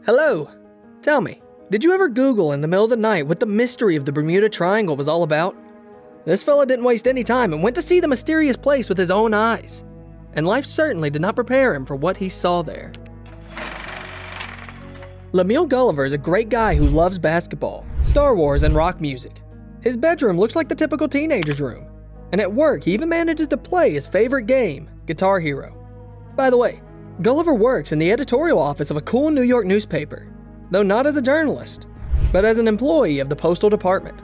Hello. Tell me, did you ever Google in the middle of the night what the mystery of the Bermuda Triangle was all about? This fella didn't waste any time and went to see the mysterious place with his own eyes. And life certainly did not prepare him for what he saw there. Lemuel Gulliver is a great guy who loves basketball, Star Wars, and rock music. His bedroom looks like the typical teenager's room. And at work, he even manages to play his favorite game, Guitar Hero. By the way, Gulliver works in the editorial office of a cool New York newspaper, though not as a journalist, but as an employee of the postal department.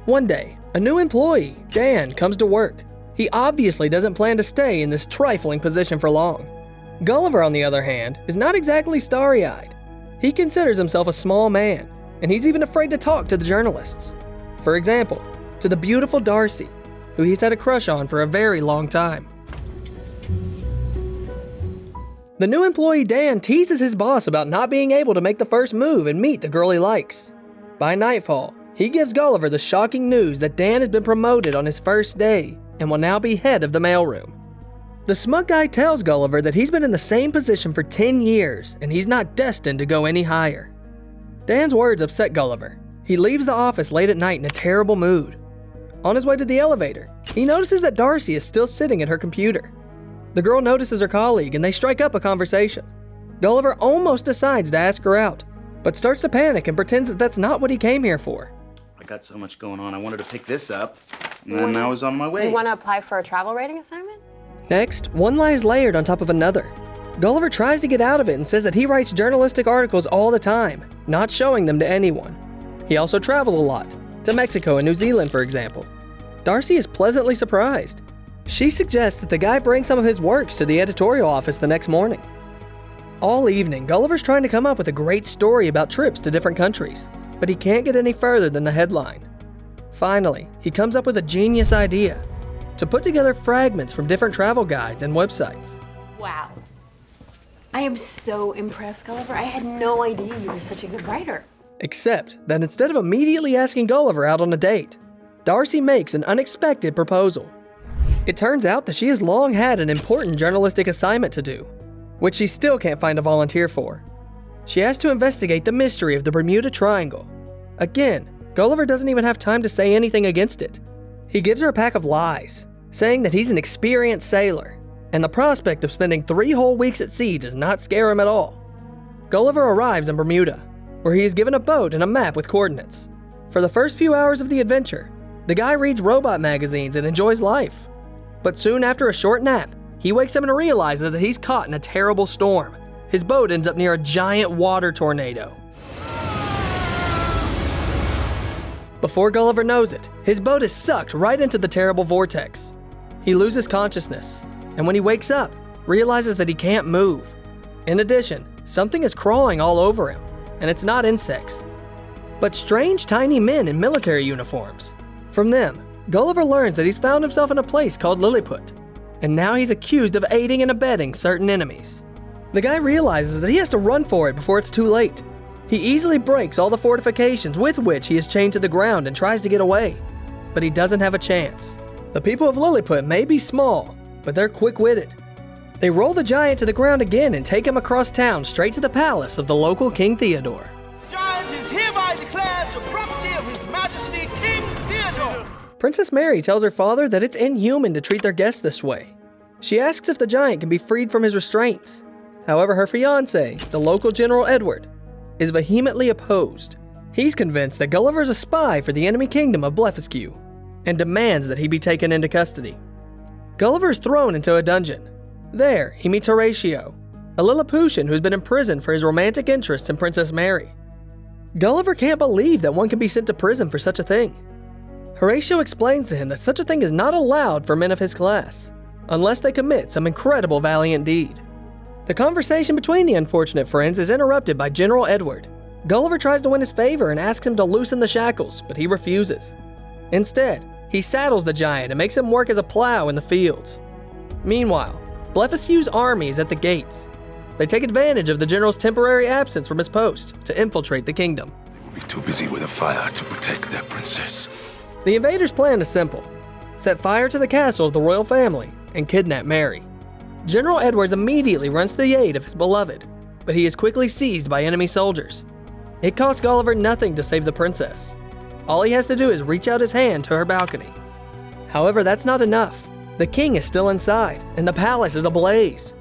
One day, a new employee, Dan, comes to work. He obviously doesn't plan to stay in this trifling position for long. Gulliver, on the other hand, is not exactly starry-eyed. He considers himself a small man, and he's even afraid to talk to the journalists. For example, to the beautiful Darcy, who he's had a crush on for a very long time. The new employee Dan teases his boss about not being able to make the first move and meet the girl he likes. By nightfall, he gives Gulliver the shocking news that Dan has been promoted on his first day and will now be head of the mailroom. The smug guy tells Gulliver that he's been in the same position for 10 years and he's not destined to go any higher. Dan's words upset Gulliver. He leaves the office late at night in a terrible mood. On his way to the elevator, he notices that Darcy is still sitting at her computer. The girl notices her colleague and they strike up a conversation. Gulliver almost decides to ask her out, but starts to panic and pretends that that's not what he came here for. I got so much going on, I wanted to pick this up, and then I was on my way. You want to apply for a travel writing assignment? Next, one lie is layered on top of another. Gulliver tries to get out of it and says that he writes journalistic articles all the time, not showing them to anyone. He also travels a lot, to Mexico and New Zealand, for example. Darcy is pleasantly surprised. She suggests that the guy bring some of his works to the editorial office the next morning. All evening, Gulliver's trying to come up with a great story about trips to different countries, but he can't get any further than the headline. Finally, he comes up with a genius idea: to put together fragments from different travel guides and websites. Wow. I am so impressed, Gulliver. I had no idea you were such a good writer. Except that instead of immediately asking Gulliver out on a date, Darcy makes an unexpected proposal. It turns out that she has long had an important journalistic assignment to do, which she still can't find a volunteer for. She has to investigate the mystery of the Bermuda Triangle. Again, Gulliver doesn't even have time to say anything against it. He gives her a pack of lies, saying that he's an experienced sailor, and the prospect of spending 3 whole weeks at sea does not scare him at all. Gulliver arrives in Bermuda, where he is given a boat and a map with coordinates. For the first few hours of the adventure, the guy reads robot magazines and enjoys life. But soon after a short nap, he wakes up and realizes that he's caught in a terrible storm. His boat ends up near a giant water tornado. Before Gulliver knows it, his boat is sucked right into the terrible vortex. He loses consciousness, and when he wakes up, realizes that he can't move. In addition, something is crawling all over him, and it's not insects, but strange tiny men in military uniforms. From them, Gulliver learns that he's found himself in a place called Lilliput, and now he's accused of aiding and abetting certain enemies. The guy realizes that he has to run for it before it's too late. He easily breaks all the fortifications with which he is chained to the ground and tries to get away, but he doesn't have a chance. The people of Lilliput may be small, but they're quick-witted. They roll the giant to the ground again and take him across town straight to the palace of the local King Theodore. This giant is hereby declared the property of His Majesty King Theodore. Princess Mary tells her father that it's inhuman to treat their guests this way. She asks if the giant can be freed from his restraints. However, her fiancé, the local General Edward, is vehemently opposed. He's convinced that Gulliver's a spy for the enemy kingdom of Blefuscu and demands that he be taken into custody. Gulliver is thrown into a dungeon. There, he meets Horatio, a Lilliputian who's been imprisoned for his romantic interests in Princess Mary. Gulliver can't believe that one can be sent to prison for such a thing. Horatio explains to him that such a thing is not allowed for men of his class, unless they commit some incredible valiant deed. The conversation between the unfortunate friends is interrupted by General Edward. Gulliver tries to win his favor and asks him to loosen the shackles, but he refuses. Instead, he saddles the giant and makes him work as a plow in the fields. Meanwhile, Blefuscu's army is at the gates. They take advantage of the general's temporary absence from his post to infiltrate the kingdom. They will be too busy with a fire to protect their princess. The invaders' plan is simple: set fire to the castle of the royal family and kidnap Mary. General Edwards immediately runs to the aid of his beloved. but he is quickly seized by enemy soldiers. It costs Gulliver nothing to save the princess. All he has to do is reach out his hand to her balcony. However, that's not enough. The king is still inside, and the palace is ablaze.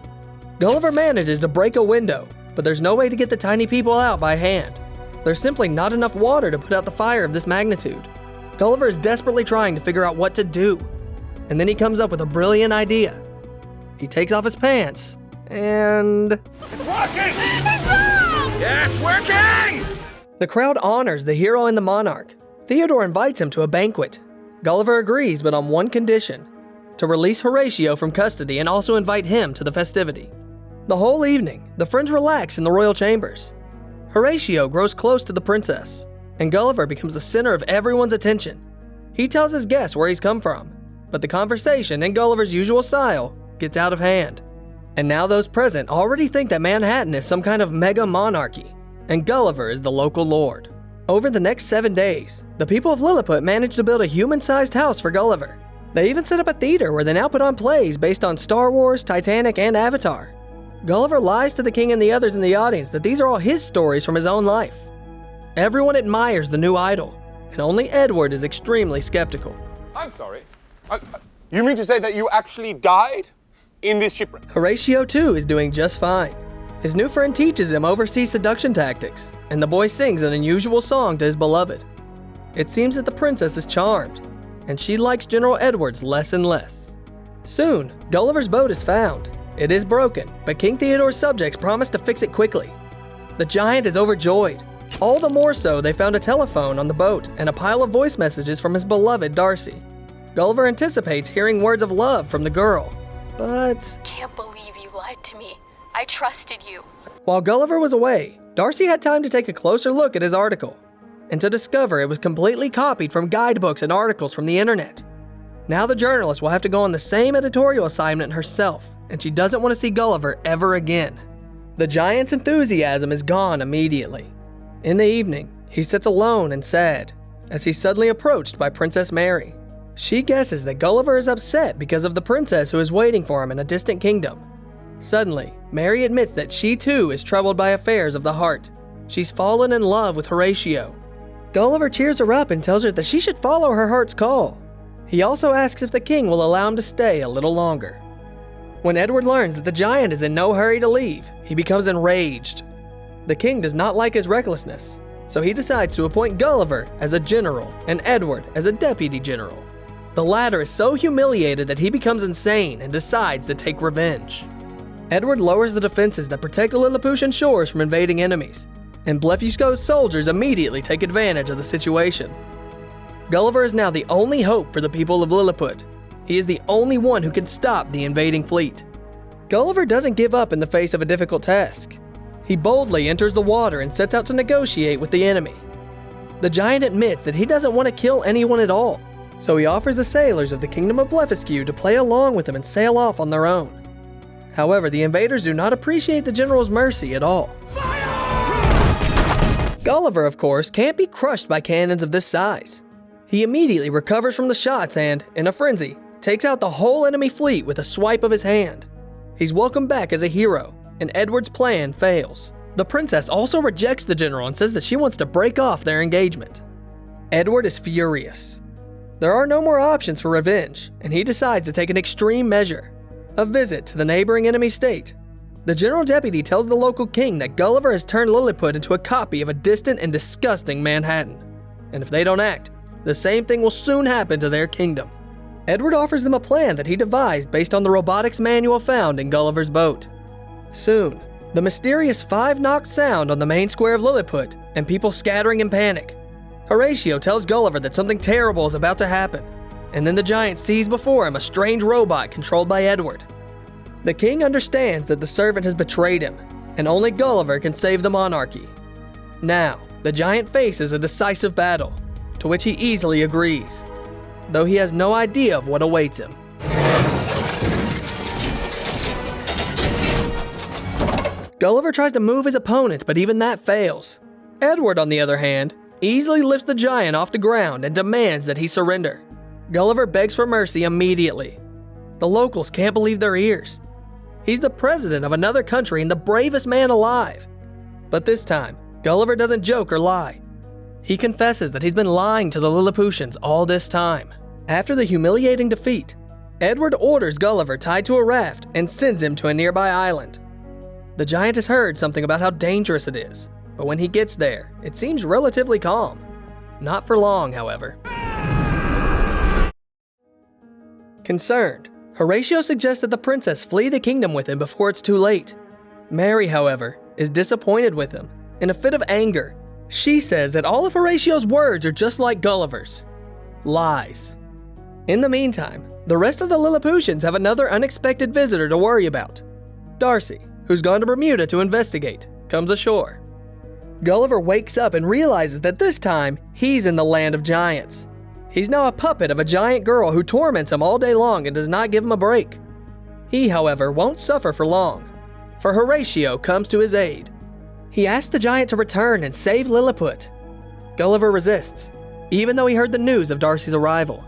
Gulliver manages to break a window, but there's no way to get the tiny people out by hand. There's simply not enough water to put out the fire of this magnitude. Gulliver is desperately trying to figure out what to do, and then he comes up with a brilliant idea. He takes off his pants, and... It's working! Yeah, it's working! The crowd honors the hero and the monarch. Theodore invites him to a banquet. Gulliver agrees, but on one condition: to release Horatio from custody and also invite him to the festivity. The whole evening, the friends relax in the royal chambers. Horatio grows close to the princess, and Gulliver becomes the center of everyone's attention. He tells his guests where he's come from, but the conversation, in Gulliver's usual style, gets out of hand. And now those present already think that Manhattan is some kind of mega monarchy, and Gulliver is the local lord. Over the next 7 days, the people of Lilliput manage to build a human-sized house for Gulliver. They even set up a theater where they now put on plays based on Star Wars, Titanic, and Avatar. Gulliver lies to the king and the others in the audience that these are all his stories from his own life. Everyone admires the new idol, and only Edward is extremely skeptical. I'm sorry. You mean to say that you actually died in this shipwreck? Horatio, too, is doing just fine. His new friend teaches him overseas seduction tactics, and the boy sings an unusual song to his beloved. It seems that the princess is charmed, and she likes General Edwards less and less. Soon, Gulliver's boat is found. It is broken, but King Theodore's subjects promise to fix it quickly. The giant is overjoyed. All the more so they found a telephone on the boat and a pile of voice messages from his beloved Darcy. Gulliver anticipates hearing words of love from the girl, but... Can't believe you lied to me. I trusted you. While Gulliver was away, Darcy had time to take a closer look at his article, and to discover it was completely copied from guidebooks and articles from the internet. Now the journalist will have to go on the same editorial assignment herself, and she doesn't want to see Gulliver ever again. The giant's enthusiasm is gone immediately. In the evening, he sits alone and sad, as he's suddenly approached by Princess Mary. She guesses that Gulliver is upset because of the princess who is waiting for him in a distant kingdom. Suddenly, Mary admits that she too is troubled by affairs of the heart. She's fallen in love with Horatio. Gulliver cheers her up and tells her that she should follow her heart's call. He also asks if the king will allow him to stay a little longer. When Edward learns that the giant is in no hurry to leave, he becomes enraged. The king does not like his recklessness, so he decides to appoint Gulliver as a general and Edward as a deputy general. The latter is so humiliated that he becomes insane and decides to take revenge. Edward lowers the defenses that protect the Lilliputian shores from invading enemies, and Blefusco's soldiers immediately take advantage of the situation. Gulliver is now the only hope for the people of Lilliput. He is the only one who can stop the invading fleet. Gulliver doesn't give up in the face of a difficult task. He boldly enters the water and sets out to negotiate with the enemy. The giant admits that he doesn't want to kill anyone at all, so he offers the sailors of the Kingdom of Blefuscu to play along with him and sail off on their own. However, the invaders do not appreciate the general's mercy at all. Gulliver, of course, can't be crushed by cannons of this size. He immediately recovers from the shots and, in a frenzy, takes out the whole enemy fleet with a swipe of his hand. He's welcomed back as a hero, and Edward's plan fails. The princess also rejects the general and says that she wants to break off their engagement. Edward is furious. There are no more options for revenge, and he decides to take an extreme measure: a visit to the neighboring enemy state. The general deputy tells the local king that Gulliver has turned Lilliput into a copy of a distant and disgusting Manhattan, and if they don't act, the same thing will soon happen to their kingdom. Edward offers them a plan that he devised based on the robotics manual found in Gulliver's boat. Soon, the mysterious 5-knock sound on the main square of Lilliput, and people scattering in panic. Horatio tells Gulliver that something terrible is about to happen, and then the giant sees before him a strange robot controlled by Edward. The king understands that the servant has betrayed him, and only Gulliver can save the monarchy. Now, the giant faces a decisive battle, to which he easily agrees, though he has no idea of what awaits him. Gulliver tries to move his opponent, but even that fails. Edward, on the other hand, easily lifts the giant off the ground and demands that he surrender. Gulliver begs for mercy immediately. The locals can't believe their ears. He's the president of another country and the bravest man alive. But this time, Gulliver doesn't joke or lie. He confesses that he's been lying to the Lilliputians all this time. After the humiliating defeat, Edward orders Gulliver tied to a raft and sends him to a nearby island. The giant has heard something about how dangerous it is, but when he gets there, it seems relatively calm. Not for long, however. Concerned, Horatio suggests that the princess flee the kingdom with him before it's too late. Mary, however, is disappointed with him. In a fit of anger, she says that all of Horatio's words are just like Gulliver's. Lies. In the meantime, the rest of the Lilliputians have another unexpected visitor to worry about. Darcy, who's gone to Bermuda to investigate, comes ashore. Gulliver wakes up and realizes that this time, he's in the land of giants. He's now a puppet of a giant girl who torments him all day long and does not give him a break. He, however, won't suffer for long, for Horatio comes to his aid. He asks the giant to return and save Lilliput. Gulliver resists, even though he heard the news of Darcy's arrival.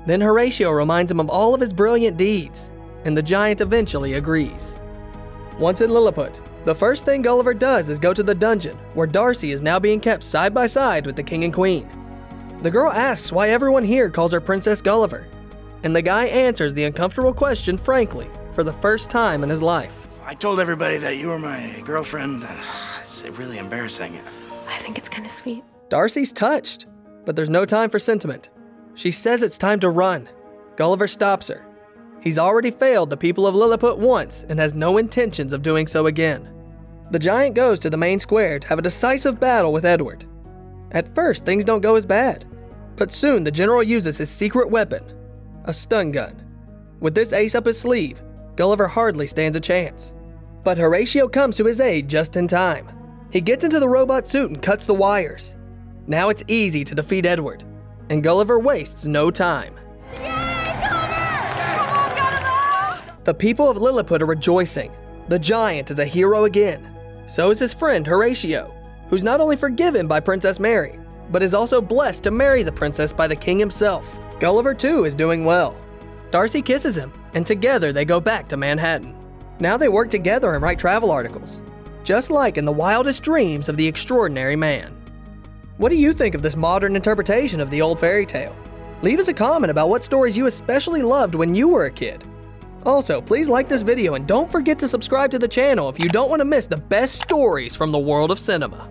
Then Horatio reminds him of all of his brilliant deeds, and the giant eventually agrees. Once in Lilliput, the first thing Gulliver does is go to the dungeon, where Darcy is now being kept side by side with the king and queen. The girl asks why everyone here calls her Princess Gulliver, and the guy answers the uncomfortable question frankly for the first time in his life. I told everybody that you were my girlfriend. It's really embarrassing. I think it's kind of sweet. Darcy's touched, but there's no time for sentiment. She says it's time to run. Gulliver stops her. He's already failed the people of Lilliput once and has no intentions of doing so again. The giant goes to the main square to have a decisive battle with Edward. At first, things don't go as bad, but soon the general uses his secret weapon, a stun gun. With this ace up his sleeve, Gulliver hardly stands a chance. But Horatio comes to his aid just in time. He gets into the robot suit and cuts the wires. Now it's easy to defeat Edward, and Gulliver wastes no time. The people of Lilliput are rejoicing. The giant is a hero again. So is his friend Horatio, who's not only forgiven by Princess Mary, but is also blessed to marry the princess by the king himself. Gulliver too is doing well. Darcy kisses him, and together they go back to Manhattan. Now they work together and write travel articles, just like in the wildest dreams of the extraordinary man. What do you think of this modern interpretation of the old fairy tale? Leave us a comment about what stories you especially loved when you were a kid. Also, please like this video and don't forget to subscribe to the channel if you don't want to miss the best stories from the world of cinema.